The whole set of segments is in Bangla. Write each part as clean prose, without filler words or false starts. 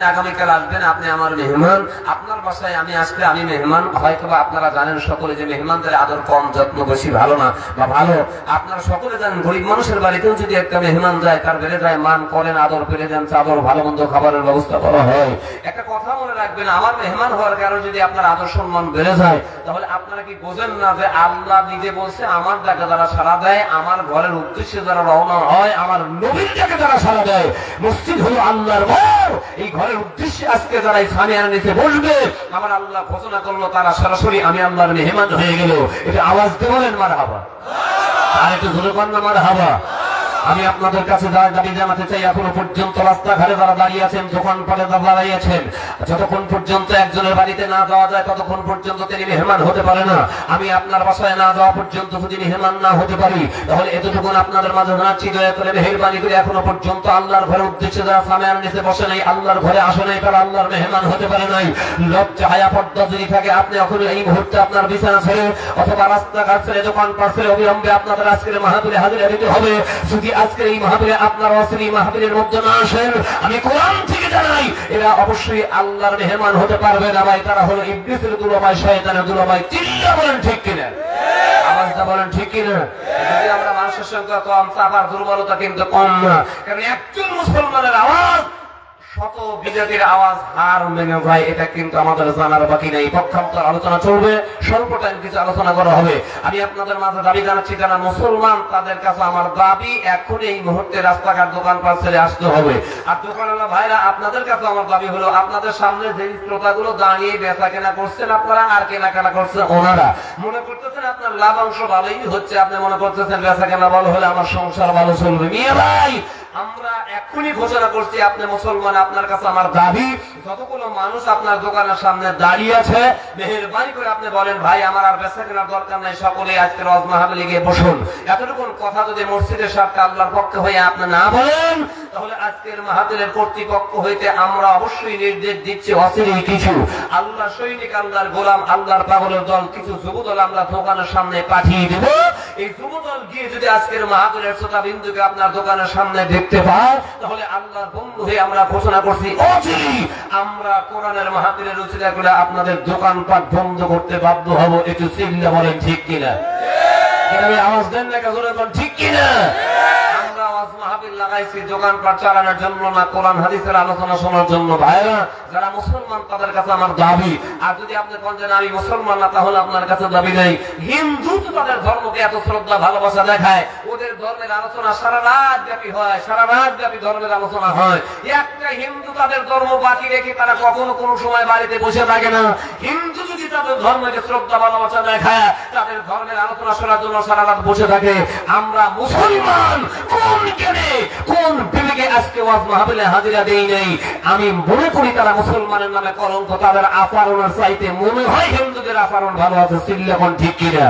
আগামীকাল আসবেন, আপনি আমার মেহমান, আপনার বাসায় আমি আসলে আমি মেহমান। হয়তো আপনারা জানেন সকলে যে মেহমানদের আদর কম, যত্ন বেশি ভালো না বা ভালো। আপনারা সকলে জানেন গরিব মানুষের বাড়িতেও যদি একটা মেহমান যায় তার বেড়ে যায় মান, করেন আদর, পেরে দেন চাদর, ভালো মন্দ খাবারের ব্যবস্থা করা হয়। একটা কথা মনে রাখবেন, আমার মেহমান হওয়ার কারণে যদি আপনার আদর সম্মান বেড়ে যায় তাহলে আপনারা কি বোঝেন না যে আল্লাহ নিজে বলছে আমার ডাকে যারা সাড়া দেয়, আমার ঘরের উদ্দেশ্যে যারা রওনা হয়, আমার নবীর ডাকে যারা সাড়া দেয়, মসজিদ হলো আল্লাহর ঘর, এই ঘরের উদ্দেশ্যে আজকে যারা এই সামিয়ার নিচে বসবে, আমার আল্লাহ ঘোষণা করলো তারা সরাসরি আমি আল্লাহর মেহমান হয়ে গেল। এটা আওয়াজ দিয়ে বলেন মারহাবা, আর একটু জোরে কর না মারহাবা। আমি আপনাদের কাছে দাবি জানাতে চাই, এখনো পর্যন্ত রাস্তাঘাটে যারা দাঁড়িয়ে আছেন, দোকানপাটে যারা দাঁড়িয়ে আছেন, যতক্ষণ পর্যন্ত একজনের বাড়িতে না যাওয়া যায় ততক্ষণ পর্যন্ত তিনি মেহমান হতে পারে না। আমি আপনার বাসায় না যাওয়া পর্যন্ত যদি মেহমান না হতে পারি তাহলে এতটুকুন আপনাদের মাঝে জানাচ্ছি, দয়া করে মেহেরবানি করে এখনো পর্যন্ত আল্লাহর ঘরের উদ্দেশ্যে যারা সামিয়ার নিচে বসে নাই, আল্লাহর ঘরে আসে নাই, তারা আল্লাহর মেহমান হতে পারে নাই। লজ্জা হায়া পর্দা যদি থাকে, আপনি এখন এই মুহূর্তে আপনার বিছানা ছেড়ে অথবা রাস্তাঘাট ছেড়ে দোকানপাট ছেড়ে অবিলম্বে আপনাদের আজকের মাহফিলে হাজিরা দিতে হবে। যদি আজকের এই মাহফিলে আপনার অশ্লী মাহফিলের মধ্যে না আসেন, আমি কোরআন থেকে জানাই এরা অবশ্যই আল্লাহর মেহমান হতে পারবে না ভাই। তারা হলো ইবলিসের দুলাভাই, শয়তানের দুলাভাই। চিল্লা বলেন ঠিক কিনা, আওয়াজটা বলেন ঠিক কিনা। যদি আমরা মানুষের সংখ্যা কম, চাপার দুর্বলতা কিন্তু কম না, কারণ একজন মুসলমানের আওয়াজ শত বিজাতির আওয়াজ হার মেনে যায়, এটা কিন্তু আমাদের জানার বাকি নেই। পক্ষান্তর আলোচনা চলবে, স্বল্প টাইম কিছু আলোচনা করা হবে। আমি আপনাদের মাঝে দাবি জানাচ্ছি, যারা মুসলমান তাদের কাছে আমার দাবি, এখন এই মুহূর্তে রাস্তাঘাট দোকানপাট ছেড়ে আসতে হবে। আর দোকানওয়ালা ভাইরা, আপনাদের কাছে আমার দাবি হলো, আপনাদের সামনে যে শ্রোতাগুলো দাঁড়িয়ে বেচা কেনা করছেন আপনারা আর কেনাকাটা করছেন ওনারা, মনে করতেছেন আপনার লাভাংশ ভালোই হচ্ছে, আপনি মনে করতেছেন বেচা কেনা ভালো হলে আমার সংসার ভালো চলবে। মিয়া ভাই, আমরা এখনই ঘোষণা করছি আপনি মুসলমান, আপনার কাছে আমার দাবি, যতগুলো মানুষ আপনার দোকানের সামনে দাঁড়িয়ে আছে, মেহেরবানি করে আপনি বলেন ভাই আমার আর বেচা কেনার দরকার নাই, সকলে আজকে রজ মাহফিলে গিয়ে বসুন। এতটুকু কথা যদি মসজিদের স্বার্থে আল্লাহর পক্ষে হয়ে আপনি না বলেন তাহলে আজকের মাহফিলের কর্তৃপক্ষ হইতে আমরা অবশ্যই নির্দেশ দিচ্ছি, অচিরেই কিছু আল্লাহ সৈনিক, আল্লাহর গোলাম, আল্লাহর পাগলের দল, কিছু যুবদল আমরা দোকানের সামনে পাঠিয়ে দেব। এই যুবদল গিয়ে যদি আজকের মাহফিলের শ্রোতা বিন্দুকে আপনার দোকানের সামনে দেখতে পায় তাহলে আল্লাহর বন্ধু হয়ে আমরা ঘোষণা করছি, অচিরেই আমরা কোরআনের মাহফিলের উচিলা করে আপনাদের দোকানপাট বন্ধ করতে বাধ্য হব। একটু চিল্লা বলেন ঠিক কিনা, আওয়াজ দেন না ঠিক কিনা। আমরা আওয়াজ মাহফিল লাগাইছি দোকানপাট চালানোর জন্য না, কোরআন হাদিসের আলোচনা শোনার জন্য। ভাইরা যারা মুসলমান তাদের কাছে আমার দাবি, আর যদি আপনি বলেন আমি মুসলমান না তাহলে আপনার কাছে দাবি নেই। হিন্দু তো তাদের ধর্মকে এত শ্রদ্ধা ভালোবাসা দেখায়, ওদের ধর্মের আলোচনা সারা রাত ব্যাপী হয়, সারা রাত ব্যাপী ধর্মের আলোচনা হয়। একটা হিন্দু তাদের ধর্ম বাকি রেখে তারা কখনো কোনো সময় বাড়িতে বসে থাকে না। হিন্দু যদি তাদের ধর্মকে শ্রদ্ধা ভালোবাসা দেখায়, তাদের ধর্মের আলোচনা শোনার জন্য সারা রাত বসে থাকে। আমরা মুসলমান কোন কেনে কোন বিবেকে আজকে ওয়াজ মাহফিলে হাজিরা দেই নাই? আমি মনে করি তারা মুসলমানের নামে কলঙ্ক, তাদের আচরণের চাইতে মনে হয় হিন্দুদের আচরণ ভালো আছে। চিল্লাখন ঠিক কিনা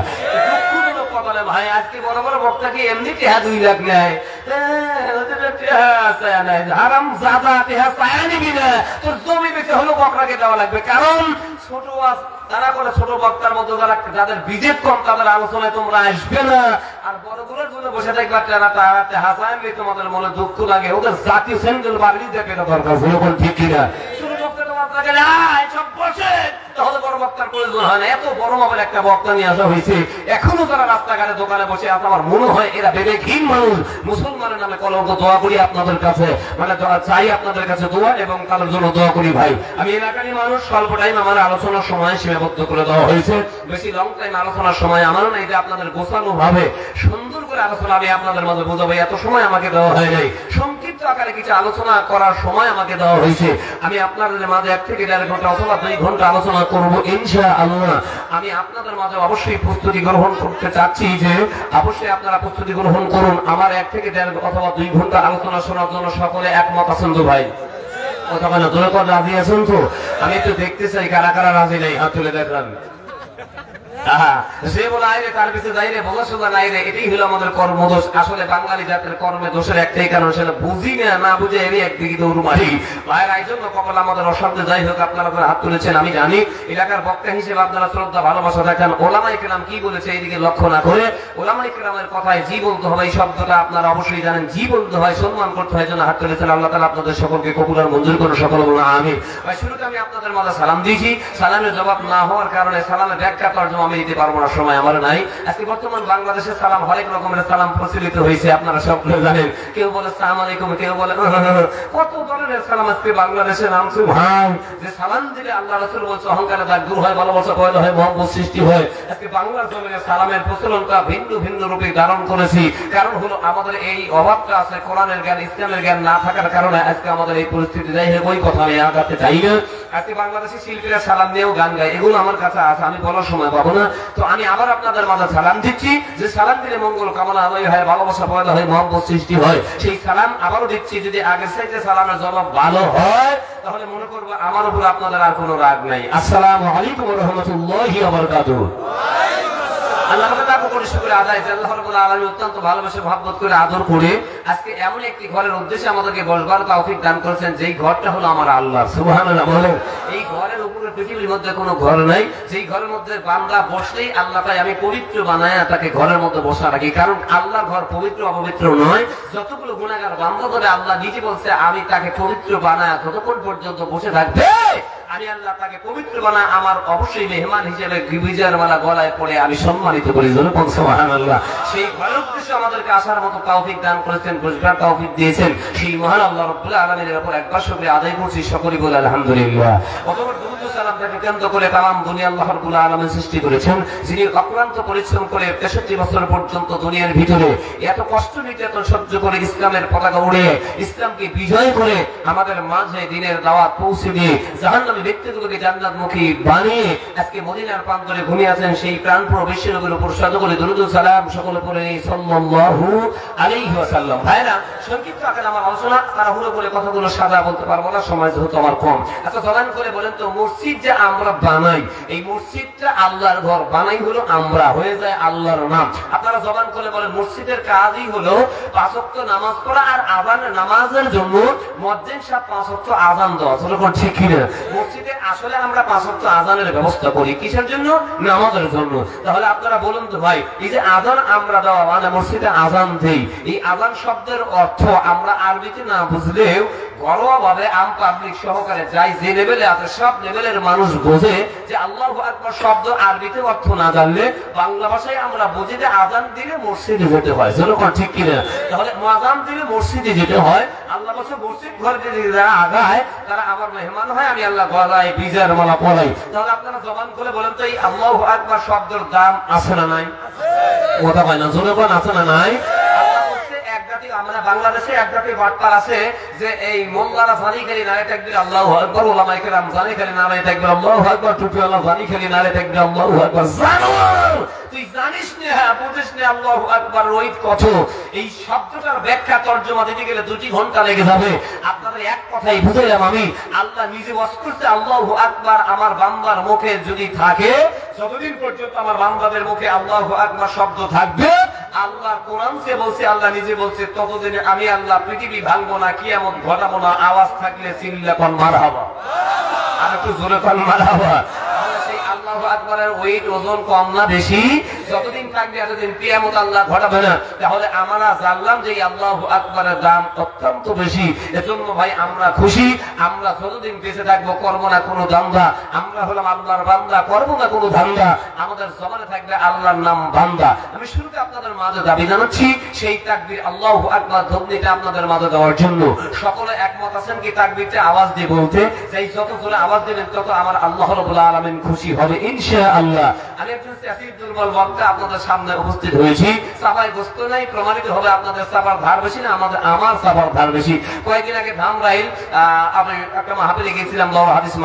ভাই? আজকে বড় বড় বক্তাকে এমনি টেহা 2 লাখ নেয়, হারাম জাদা টেহা চায়া নিবি না, তোর জমি বেঁচে হলো বকরাকে দেওয়া লাগবে। কারণ ছোট ওয়াজ তারা করে, ছোট বক্তার মধ্যে যাদের বিজেপ কম তাদের আলোচনায় তোমরা আসবে না। আর বড়গুলোর জন্য বসে থাকবে তারা টেহা চায় নিলে তোমাদের মনে দুঃখ লাগে, ওদের জাতীয় স্যান্ডেল বাড়ি দেখে দরকার। ঠিক কিনা? ছোট বক্তা তোমার সব বসে তাহলে বড় বক্তার প্রয়োজন হয় না। এত বড় মাপের একটা বক্তা নিয়ে আসা হয়েছে, এখনো তারা রাস্তাঘাটে দোকানে বসে আছে। আমার মনে হয় এরা বিবেকহীন মানুষ। মুসলমানের নামে কলঙ্ক। দোয়া করি আপনাদের কাছে, মানে চাই আপনাদের কাছে দোয়া এবং তাদের জন্য দোয়া করি ভাই। আমি এলাকারই মানুষ, স্বল্প টাইম আমার আলোচনার সময় সীমাবদ্ধ করে দেওয়া হয়েছে। বেশি লং টাইম আলোচনার সময় আমারও নাই, যে আপনাদের গোছানো ভাবে সুন্দর করে আলোচনা আমি আপনাদের মাঝে বোঝাবো এত সময় আমাকে দেওয়া হয় নাই। সংক্ষিপ্ত আকারে কিছু আলোচনা করার সময় আমাকে দেওয়া হয়েছে। আমি আপনাদের মাঝে 1 থেকে 1.5 ঘন্টা অথবা 2 ঘন্টা আলোচনা করবো ইনশাআল্লাহ। আমি আপনাদের মাঝে অবশ্যই প্রস্তুতি গ্রহণ করতে চাচ্ছি, যে অবশ্যই আপনারা প্রস্তুতি গ্রহণ করুন। আমার 1 থেকে 1.5 অথবা 2 ঘন্টা আলোচনা শোনার জন্য সকলে একমত আছেন তো ভাই? কথা বলে রাজি আছেন তো? আমি একটু দেখতে চাই কারা কারা রাজি নেই, হাত তুলে দেখান। সে বলে আইরে তার পিছনে যাইরে বোঝা সোজা নাই রে, এটাই হলো আমাদের কর্মদোষ। আসলে বাঙালি জাতের কর্মে দোষের একটাই কারণ, সেটা বুঝি না বুঝে এরই একদিকে দৌড় মারি ভাইয়ের। এই জন্য কপাল আমাদের অসাধ্যে। যাই হোক, আপনারা হাত তুলেছেন আমি জানি, এলাকার বক্তা হিসেবে আপনারা শ্রদ্ধা ভালোবাসা দেখান। ওলামায়ে কেরাম কি বলেছে এইদিকে লক্ষ্য না করে, ওলামায়ে কেরামের কথায় জি বলতে হবে, এই শব্দটা আপনারা অবশ্যই জানেন। জি বলতে হয়, সম্মান করতে হয়, জন্য হাত তুলেছেন। আল্লাহ তাআলা আপনাদের সকলকে কবুল আর মঞ্জুর করুন, সকল বলুন আমিন। ভাই শুরুতে আমি আপনাদের মাঝে সালাম দিয়েছি, সালামের জবাব না হওয়ার কারণে সালামের ব্যাখ্যা তর্জমা আমি দিতে পারবো না, সময় আমার নাই। আজকে বর্তমান বাংলাদেশে সালাম হরেক রকমের সালাম প্রচলিত হয়েছে, আপনারা সকলে জানেন। কেউ বলে আসসালামু আলাইকুম, কেউ বলে কত ধরনের সালাম আজকে বাংলাদেশে নামছে ভাই। যে সালাম দিলে আল্লাহ রাসূল বলছে অহংকারে দাগ দূর হয়, ভালোবাসা পয়দা হয়, মহব্বত সৃষ্টি হয়। আজকে বাংলার জমিনে সালামের প্রচলনটা ভিন্ন ভিন্ন রূপে ধারণ করেছি। কারণ হলো আমাদের এই অভাবটা আছে, কোরআনের জ্ঞান ইসলামের জ্ঞান না থাকার কারণে আজকে আমাদের এই পরিস্থিতি। যাই হোক, ওই কথা আমি আগাতে চাই না। আজকে বাংলাদেশি শিল্পীরা সালাম নিয়েও গান গায়, এগুলো আমার কাছে আছে, আমি বলার সময় পাবো না। তো আমি আবার আপনাদের মাঝে সালাম দিচ্ছি, যে সালাম দিলে মঙ্গল কামনা হয়, ভালোবাসা পয়দা হয়, মহব্বত সৃষ্টি হয়। সেই সালাম আবারও দিচ্ছি। যদি আগের সাইডে সালামের জবাব ভালো হয় তাহলে মনে করবো আমার উপর আপনাদের আর কোনো রাগ নাই। আসসালামু আলাইকুম ওয়া রাহমাতুল্লাহি ওয়া বারাকাতুহু। আল্লাহ অত্যন্ত ভালোবাসে মহব্বত করে আদর করে আজকে এমন একটি ঘরের উদ্দেশ্যে আমাদেরকে বসবার তৌফিক দান করেছেন, যেই ঘরটা হলো আমার আল্লাহ। সুবহানাল্লাহ বলেন। এই ঘরের উপরে পৃথিবীর মধ্যে কোনো ঘর নাই, যেই ঘরের মধ্যে বান্দা বসলেই আল্লাহ তাই আমি পবিত্র বানায় তাকে ঘরের মধ্যে বসা রাখি। কারণ আল্লাহর ঘর পবিত্র অপবিত্র নয়। যতগুলো গুনাহগার বান্দা ধরে আল্লাহ নিজে বলছে আমি তাকে পবিত্র বানায় ততক্ষণ পর্যন্ত বসে থাকবে, আমি আল্লাহ তাকে পবিত্র বানা আমার অবশ্যই মেহমান হিসেবে বিজয়ের মালা গলায় পড়ে আমি সম্মানিত করি। সুবহানাল্লাহ। সেই ঘরের উদ্দেশ্যে আমাদেরকে আসার মতো তৌফিক দান করেছেন, বুঝবার তৌফিক দিয়েছেন। সেই মহান আল্লাহ রাব্বুল আলামিনের উপর একবার শুকরিয়া আদায় করছি, সকলেই বলে আলহামদুলিল্লাহ। অতঃপর দুরূদ ও সালাম তাকে কেন্দ্র করে তামাম দুনিয়া আল্লাহ রাব্বুল আলামিন সৃষ্টি করেছেন, যিনি অক্লান্ত পরিশ্রম করে 63 বছর পর্যন্ত দুনিয়ার ভিতরে এত কষ্ট নির্যাতন সহ্য করে ইসলামের পতাকা উড়িয়ে ইসলামকে বিজয় করে আমাদের মাঝে দ্বীনের দাওয়াত পৌঁছে দিয়ে জাহান্নামী ব্যক্তিগুলোকে জান্নাতমুখী বানিয়ে আজকে মদিনার প্রান্তরে ঘুমিয়ে আছেন সেই প্রাণপ্রিয় বিশ্বনবীর উপর সকলে দুরূদ ও সালাম সকলে পড়ে সাল্লাল্লাহু আলাইহি ওয়াসাল্লাম। ভাইরা, সংক্ষিপ্ত আকারে আমার আলোচনা, তাড়াহুড়ো করে কথাগুলো সাদা বলতে পারবো না, সময় যেহেতু আমার কম। আচ্ছা, জবান করে বলেন তো, মসজিদ যে আমরা বানাই, এই মসজিদটা আল্লাহর ঘর বানাই হলো আমরা, হয়ে যায় আল্লাহর নাম। আপনারা জবান করে বলেন, মসজিদের কাজই হলো 5 ওয়াক্ত নামাজ পড়া আর আযানের নামাজের জন্য মুয়াজ্জিন সাহেব 5 ওয়াক্ত আযান দেওয়া। চলুন ঠিক কিনা? মসজিদে আসলে আমরা 5 ওয়াক্ত আযানের ব্যবস্থা করি কিসের জন্য? নামাজের জন্য। তাহলে আপনারা বলুন তো ভাই, এই যে আযান আমরা দেওয়া মানে মসজিদে আযান দেই, এই আযান শব্দের অর্থ আমরা আরবিতে না বুঝলেও ঘরোয়া ভাবে আম পাবলিক সহকারে যাই যে লেভেলে আছে সব লেভেলের মানুষ বোঝে যে আল্লাহু আকবার শব্দ আরবিতে অর্থ না জানলে বাংলা ভাষায় আমরা বুঝি যে আযান দিলে মসজিদে যেতে হয়। চলুন ঠিক কিনা? তাহলে আযান দিলে মসজিদে যেতে হয়। আল্লাহ বলছে মসজিদ ঘরে যারা আগায় তারা আমার মেহমান হয়, আমি আল্লাহ গলায় বিজয়ের মালা পরাই। তাহলে আপনারা জবান করে বলেন তো, এই আল্লাহু আকবার শব্দের দাম আছে না নাই? কথা কয় না, জোরে কোন আছে না নাই? আমরা বাংলাদেশে এক জাতি বার্তার আছে যে এই মোল্লারা জানি খালি নারে তাকবীর আল্লাহু আকবার, ওলামায়ে কেরাম জানি খালি নারে তাকবীর আল্লাহু আকবার, টুপিওয়ালা জানি খালি নারে তাকবীর আল্লাহু আকবার। জানোয়ার, তুই জানিস না, বুঝিস না আল্লাহু আকবার ওই কত? এই শব্দটার ব্যাখ্যা তরজমা দিতে গেলে 2 ঘন্টা লেগে যাবে। আপনাদের এক কথাই বুঝাইলাম আমি, আল্লাহ নিজে ওয়াজ করতে আল্লাহু আকবার আমার বান্দার মুখে যদি থাকে, যতদিন পর্যন্ত আমার বান্দাদের মুখে আল্লাহু আকবার শব্দ থাকবে, আল্লাহ কোরআনকে বলছে, আল্লাহ নিজে বলছে, ততদিনে আমি আল্লাহ পৃথিবী ভাঙবো না, কিয়ামত ঘটাবো না। আওয়াজ থাকলে চিল্লা কোন মারহাবা, আর একটু জোরে কোন মারহাবা। সেই আল্লাহু আকবারের ওয়েট ওজন কম না বেশি? যতদিন থাকবে এতদিন কিয়ামত আল্লাহ ঘটাবে না। তাহলে আমরা জানলাম যে আল্লাহু আকবারের দাম অত্যন্ত বেশি। এজন্য ভাই আমরা খুশি, আমরা যতদিন বেঁচে থাকবো করবো না কোনো ধান্দা। আমরা হলাম আল্লাহর বান্দা, করবো না কোনো ধান্দা। আমাদের জবানে থাকবে আল্লাহর নাম বান্দা। আমি শুরুতে আপনাদের মাঝে দাবি জানাচ্ছি, সেই তাকবীর আল্লাহু আকবার ধ্বনিটা আপনাদের মাঝে দেওয়ার জন্য সকলে একমত আছেন কি তাকবীরটা আওয়াজ দিয়ে বলতে? যেই যত জোরে আওয়াজ দিবেন তত আমার আল্লাহ রাব্বুল আলামিন খুশি হবে ইনশাআল্লাহ। আমি একজন আসিফ দুর্বল বক্তা আপনাদের সামনে উপস্থিত হয়েছি। সাফায় গোস্ত নাই, প্রমাণিত হবে আপনাদের সাফার ধার বেশি না আমার সাফার ধার বেশি। কয়েকদিন আগে ধামরাইল আমি একটা মাহফিলে গিয়েছিলাম, বড় হাদিস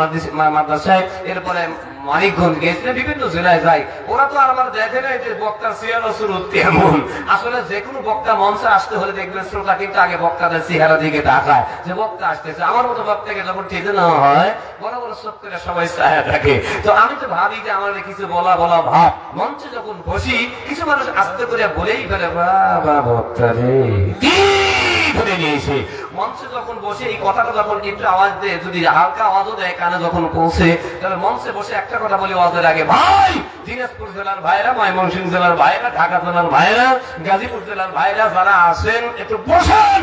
মাদ্রাসায়। এরপরে মানিকগঞ্জ গেছে, বিভিন্ন জেলায় যায়, ওরা তো আর আমার দেখে নাই যে বক্তার চেহারা সুরত কেমন। আসলে যে কোনো বক্তা মঞ্চে আসতে হলে দেখবেন শ্রোতা কিন্তু আগে বক্তাদের চেহারা দিকে তাকায় যে বক্তা আসতেছে। আমার মতো বক্তাকে যখন ঠেকে নেওয়া হয় বড় বড় চোখ করে সবাই চায়া থাকে। তো আমি তো ভাবি যে আমার কিছু বলা ভাব, মঞ্চে যখন বসি কিছু মানুষ আস্তে করে বলেই ফেলে বাবা বক্তা রে কি ধরে নিয়েছে। মঞ্চে যখন বসে এই কথাটা যখন একটু আওয়াজ দেয়, যদি হালকা আওয়াজও দেয় কানে যখন পৌঁছে, তাহলে মঞ্চে বসে একটা কথা বলি আওয়াজের আগে, ভাই দিনাজপুর জেলার ভাইরা, ময়মনসিংহ জেলার ভাইরা, ঢাকা জেলার ভাইরা, গাজীপুর জেলার ভাইরা যারা আছেন একটু বসেন।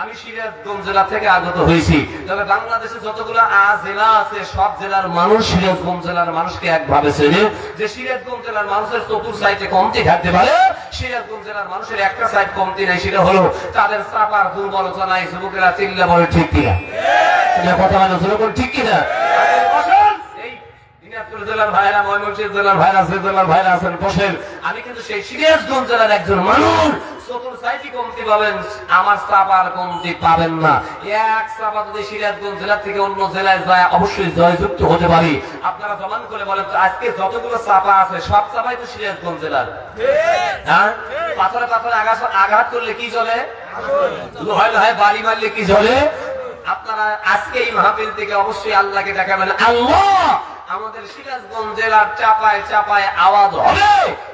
আমি সিরাজগঞ্জ জেলা থেকে আগত হয়েছি, তবে বাংলাদেশে যতগুলো জেলা আছে সব জেলার মানুষ সিরাজগঞ্জ জেলার মানুষকে একভাবে চেনে যে সিরাজগঞ্জ জেলার মানুষের চতুর সাইডে কমতি থাকতে পারে, সিরাজগঞ্জ জেলার মানুষের একটা সাইড কমতি নেই, সেটা হলো তাদের চাপার দুর্বলতা নাই। যুবকেরা চিল্লা বলে ঠিক কিনা, কথা মানে ঠিক কিনা? জেলার ভাইরা, ময়মনসিংহ জেলার ভাইরা, জেলার ভাইরা আছেন বসেন। আমি কিন্তু সেই সিরাজগঞ্জ জেলার একজন মানুষ, চতুর সাইডে কমতি পাবেন, আমার চাপার কমতি পাবেন না। এক চাপা যদি সিরাজগঞ্জ জেলা থেকে অন্য জেলায় যায় অবশ্যই জয়যুক্ত হতে পারি। আপনারা জমান করে বলেন তো আজকে যতগুলো চাপা আছে সব চাপাই তো সিরাজগঞ্জ জেলার। হ্যাঁ, পাথরে পাথরে আঘাত করলে কি চলে, লোহায় লোহায় বাড়ি মারলে কি চলে। আপনারা আজকে এই মাহফিল থেকে অবশ্যই আল্লাহকে দেখাবেন, আল্লাহ আমাদের সিরাজগঞ্জ জেলার চাপায় চাপায় আওয়াজ হবে,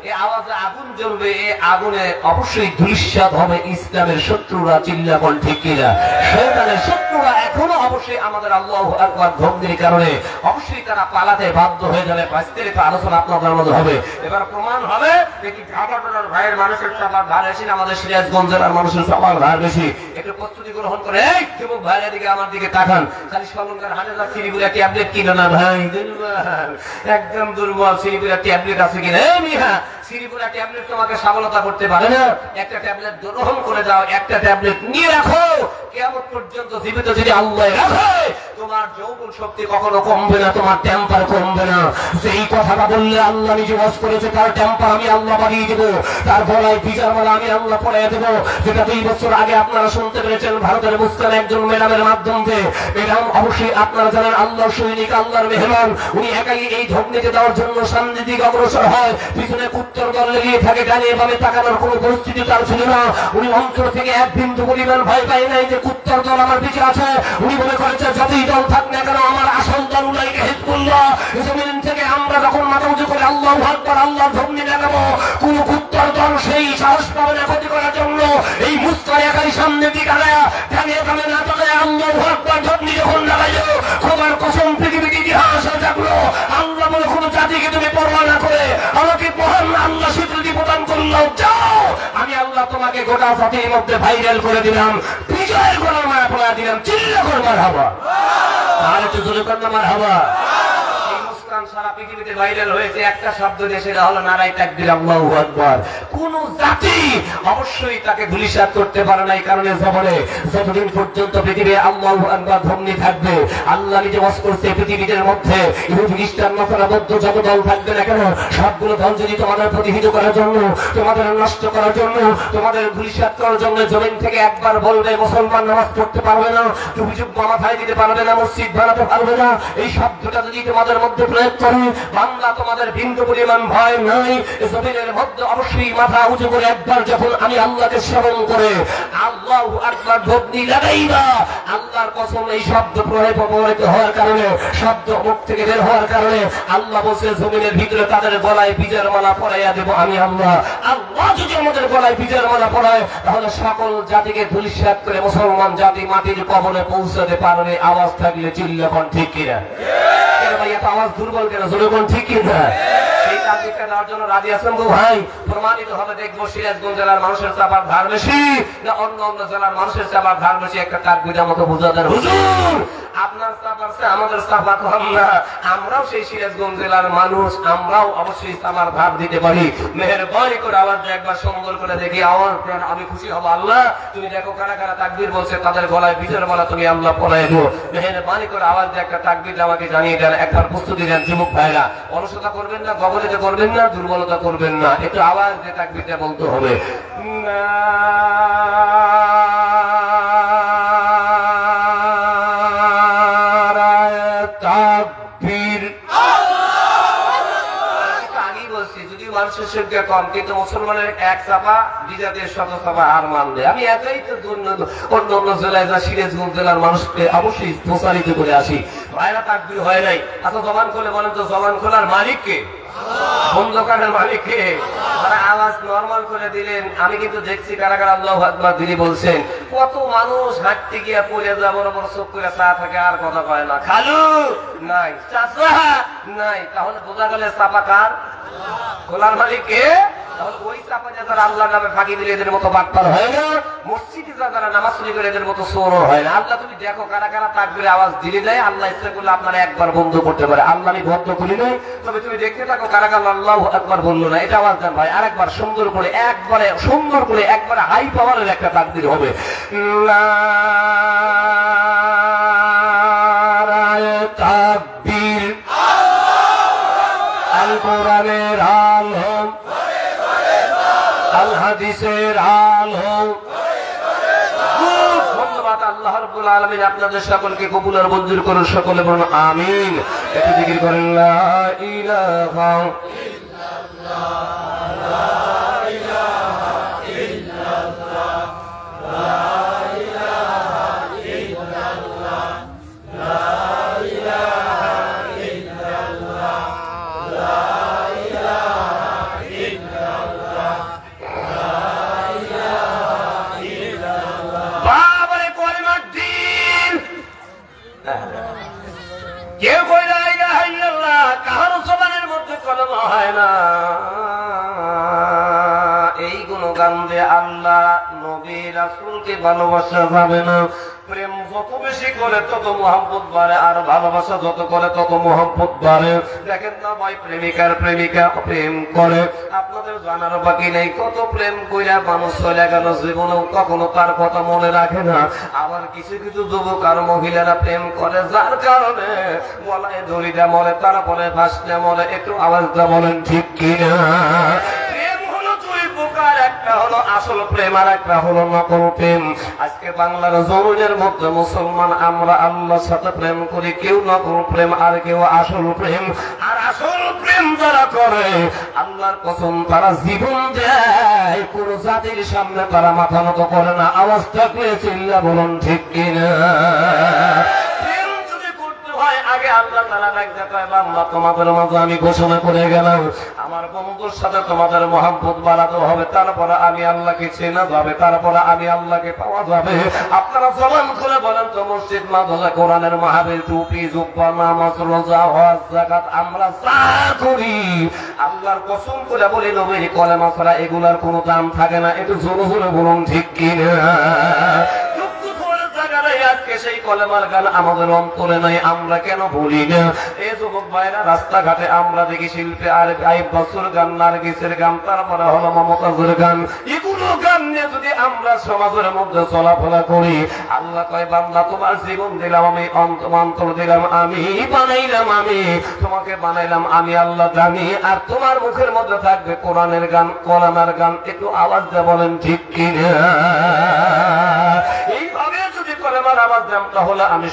এই আওয়াজে আগুন জ্বলবে, এই আগুনে অবশ্যই ধূলিসাৎ হবে ইসলামের শত্রুরা। চিল্লাবল ঠিক কিনা? শয়তানের শত্রুরা এখনো অবশ্যই আমাদের আল্লাহু আকবার ধ্বনির কারণে অবশ্যই তারা পালাতে বাধ্য হয়ে যাবে। বিস্তারিত আলোচনা আপনাদের মধ্যে হবে। এবার প্রমাণ হবে দেখি ঢাকা জেলার ভাইয়ের মানুষের চাপার ধার বেশি না আমাদের সিরাজগঞ্জ জেলার মানুষের চাপার ধার বেশি। একটু প্রস্তুতি গ্রহণ করে এই যুবক ভাইয়ের দিকে আমার দিকে তাকান। খালি সলঙ্কার হাজার সিরিগুলা ট্যাবলেট কিনো না ভাই, একদম দুর্বল। সিরিপুরা ট্যাবলেট আছে কিনা? সিরিপুরা ট্যাবলেট তোমাকে সফলতা করতে পারে না। একটা ট্যাবলেট গ্রহণ করে যাও, একটা ট্যাবলেট নিয়ে রাখো, কিয়ামত পর্যন্ত জীবিত যদি আল্লাহ রাখে তোমার যৌবন শক্তি কখনো কমবে না, তোমার টেম্পার কমবে না। সেই কথাটা বললে আল্লাহ নিজে ওয়াজ করেছে, তার টেম্পার আমি আল্লাহ বাড়িয়ে দেবো, তার গলায় বিচার মালা আমি আল্লাহ পড়াইয়া দেবো। যেটা 2 বছর আগে আপনারা শুনতে পেরেছেন ভারতের মুসলিম একজন ম্যাডামের মাধ্যমে। ম্যাডাম অবশ্যই আপনারা জানেন আল্লাহর সৈনিক, আল্লাহর মেহমান। উনি একাই এই ধর্মনীতি দেওয়ার জন্য সামনের দিকে অগ্রসর হয়, পিছনে উত্তর দল লেগে থাকে, ডানে ভাবে তাকানোর কোনো পরিস্থিতি তার ছিল না। উনি অন্তর থেকে এক বিন্দু পরিমাণ ভয় পায় নাই যে উত্তর দল আমার পিছে আছে। উনি মনে করেছে যতই দল থাক না কেন আমার আসল দল উলাইকে হিজবুল্লাহ। জমিন থেকে আমরা যখন মাথা উঁচু করে আল্লাহু আকবার আল্লাহর ধ্বনি লাগাবো, কোন উত্তর দল সেই সাহস পাবে না ক্ষতি করার জন্য। এই মুস্তারিয়াকারী সামনে দিকে আলায়া ডানে ভাবে না তাকায় আল্লাহু আকবার ধ্বনি যখন লাগাইলো, খোদার কসম পৃথিবীতে ইতিহাস জাগলো। আল্লাহ বলে কোন জাতিকে তুমি পরোয়া না করে আমাকে মহান আল্লাহ স্বীকৃতি প্রদান করলো, যাও আমি আল্লাহ তোমাকে গোটা জাতির মধ্যে ভাইরাল করে দিলাম, বিজয়ের গলার মায়া পড়া দিলাম। চিল্লা করে মারহাবা, আর একটু জোরে কর না মারহাবা। সারা পৃথিবীতে ভাইরাল হয়েছে একটা শব্দ দিয়ে, সেটা হলো নারায়ে তাকবীর, আল্লাহু আকবার। কোন জাতি অবশ্যই তাকে ধূলিসাৎ করতে পারে না। এই কারণে জবরে যতদিন পর্যন্ত পৃথিবী আল্লাহু আকবার ধ্বনি থাকবে, আল্লাহ নিজে ওয়াজ করছে পৃথিবীর মধ্যে ইহুদি খ্রিস্টান নাসারা বৌদ্ধ যত দল থাকবে না কেন, সবগুলো দল যদি তোমাদের প্রতিহিত করার জন্য, তোমাদের নষ্ট করার জন্য, তোমাদের ধূলিসাৎ করার জন্য জমিন থেকে একবার বলবে মুসলমান নামাজ পড়তে পারবে না, টুপি জুব্বা মাথায় দিতে পারবে না, মসজিদ বানাতে পারবে না, এই শব্দটা যদি তোমাদের মধ্যে প্রয়োগ করে, বাংলা তোমাদের বিন্দু পরিমাণ ভয় নাই। জমিনের মধ্যে অবশ্যই মাথা উঁচু করে একবার যখন আমি আল্লাহকে স্মরণ করে আল্লাহু আকবার ধ্বনি লাগাইবা, আল্লাহর কসম এই শব্দ প্রবাহিত হওয়ার কারণে, শব্দ মুখ থেকে বের হওয়ার কারণে আল্লাহ বলছে জমিনের ভিতরে তাদের গলায় বীজের মালা পরাইয়া দেব আমি আল্লাহ। আল্লাহ যদি আমাদের গলায় বীজের মালা পরায় তাহলে সকল জাতিকে ধূলিসাৎ করে মুসলমান জাতি মাটির কবলে পৌঁছাতে পারবে। আওয়াজ থাকলে চিল্লাখন ঠিক কিনা? ভাই এত আওয়াজ দুর্বল কেন? জোরে কোন ঠিক কিনা? সেই তাকবীরটা দেওয়ার জন্য রাজি আছেন গো ভাই? প্রমাণিত হবে দেখবো সিরাজগঞ্জ জেলার মানুষের চাপার ধার বেশি না অন্য অন্য জেলার মানুষের চাপার ধার বেশি। একটা তাকবীর মতো বুঝাদের হুজুর আপনার চাপার চেয়ে আমাদের চাপা কম না, আমরাও সেই সিরাজগঞ্জ জেলার মানুষ, আমরাও অবশ্যই চাপার ধার দিতে পারি। মেহেরবানি করে আওয়াজ একবার সুন্দর করে দেখি, আওয়াজ দেন, আমি খুশি হব। আল্লাহ তুমি দেখো কারা কারা তাকবীর বলছে, তাদের গলায় বীজের মালা তুমি আল্লাহ পরাই দেবো। মেহেরবানি করে আওয়াজ দিয়ে একটা তাকবীর আমাকে জানিয়ে দেন, একবার প্রস্তুতি দেন যুবক ভাইরা। অলসতা করবেন না, গবলিতে করবেন না, দুর্বলতা করবেন না, একটু আওয়াজ দিয়ে তাকবীরটা বলতে হবে। নারায়ে তাকবীর, আল্লাহু মানুষের সংখ্যা কম, কিন্তু মুসলমানের এক চাপা বিজাতির শত চাপা আর মানবে। আমি একাই তো অন্য অন্য জেলায় যা সিরাজগঞ্জ জেলার মানুষকে অবশ্যই প্রচারিত করে আসি। ভাইরা তাকবীর হয় নাই। আচ্ছা জবান খুলে বলেন তো, জবান খোলার মালিক কে? বন্ধকারের মালিক কে? তারা আওয়াজ নরমাল করে দিলেন। আমি কিন্তু দেখছি কারা কারা আল্লাহু আকবার দিলি বলছেন। কত মানুষ হাঁটতে গিয়ে পড়ে যা বড় বড় চোখ করে চা থাকে, আর কথা কয় না। খালু নাই, চাচা নাই, তাহলে বোঝা গেলে চাপা কার? খোলার মালিক কে? তাহলে ওই চাপা যারা আল্লাহর নামে ফাঁকি দিলে এদের মতো বাটপার হয় না, মসজিদে যারা নামাজ চুরি করে এদের মতো চোরও হয় না। আল্লাহ তুমি দেখো কারা কারা তাকবীরে আওয়াজ দিলে দেয়। আল্লাহ ইচ্ছা করলে আপনারা একবার বন্ধ করতে পারে। আল্লাহ আমি বন্ধ করি নাই, তবে তুমি দেখতে থাকো কারা কারা আল্লাহু আকবার বললো না। এটা আওয়াজ দেন ভাই, আরেকবার সুন্দর করে, একবারে সুন্দর করে, একবারে হাই পাওয়ারের একটা তাকবীর হবে। তাকবীর, আল কোরআনের আলো, আল হাদিসের আলো। ধন্যবাদ। আল্লাহ রাব্বুল আলামিন আপনাদের সকলকে কবুল আর মঞ্জুর করুন। সকলে বলুন আমিন। একটু জিকির করেন লা ইলাহা ইল্লাল্লাহ, লা ইলাহা ইল্লাল্লাহ, লা ইলাহা ইল্লাল্লাহ, লা ইলাহা ইল্লাল্লাহ, লা ইলাহা ইল্লাল্লাহ, লা ইলাহা ইল্লাল্লাহ। বাবারে কলিমার দিন কেউ কই লা ইলাহা ইল্লাল্লাহ, কারো জবানের মধ্যে কলমা হয় না। এই গুণগান যে আল্লাহ নবী রাসূলকে ভালোবাসা যাবে না। প্রেম যত বেশি করে তত মোহাম্মত বাড়ে, আর ভালোবাসা যত করে তত মোহাম্মত বাড়ে। দেখেন না ভাই, প্রেমিকার প্রেমিকা প্রেম করে, আপনাদের জানার বাকি নেই কত প্রেম কইরা মানুষ চলে গেল, জীবনেও কখনো তার কথা মনে রাখে না। আবার কিছু কিছু যুবক আর মহিলারা প্রেম করে, যার কারণে গলায় দড়িটা মরে, তারপরে ভাসতে মরে। একটু আওয়াজটা বলেন ঠিক কিনা? একটা হলো আসল প্রেম, আর একটা হলো নকল প্রেম। আজকে বাংলার জমিনের মধ্যে মুসলমান আমরা আল্লাহর সাথে প্রেম করি, কেউ নকল প্রেম আর কেউ আসল প্রেম। আর আসল প্রেম যারা করে আল্লাহর কসম তারা জীবন দেয়, কোন জাতির সামনে তারা মাথা নত করে না। আওয়াজ থাকলে চিল্লা বলুন ঠিক কিনা? আগে আল্লাহ তাআলা ডাকতে কয়, বান্দা তোমাদের মাঝে আমি ঘোষণা করে গেলাম, আমার বন্ধুর সাথে তোমাদের মহব্বত বাড়াতে হবে, তারপরে আমি আল্লাহকে চেনা যাবে, তারপরে আমি আল্লাহকে পাওয়া যাবে। আপনারা জবান খুলে বলেন তো, মসজিদ মাদ্রাসা কোরআনের মাহফিল, টুপি জুব্বা নামাজ রোজা হজ যাকাত আমরা যা করি, আল্লাহর কসম করে বলি নবীর কলেমা ছাড়া এগুলার কোনো দাম থাকে না। একটু জোরে জোরে বলুন ঠিক কিনা? আজকে সেই কলেমার গান আমাদের অন্তরে নাই, আমরা কেন বলি না? এই যুবক ভাইরা রাস্তাঘাটে আমরা দেখি শিল্পে আর গাইব বছর গান, নারগিসের গান, তারপরে হলো মমতাজের গান। এগুলো গান নিয়ে যদি আমরা সমাজের মধ্যে চলাফেরা করি, আল্লাহ কয় বান্দা তোমার জীবন দিলাম আমি, অন্তর দিলাম আমি, বানাইলাম আমি, তোমাকে বানাইলাম আমি আল্লাহ জানি। আর তোমার মুখের মধ্যে থাকবে কোরআনের গান, কলামের গান। একটু আওয়াজ দিয়ে বলেন ঠিক কিনা? এইভাবে যদি কলেমার আওয়াজ দেন তাহলে আমি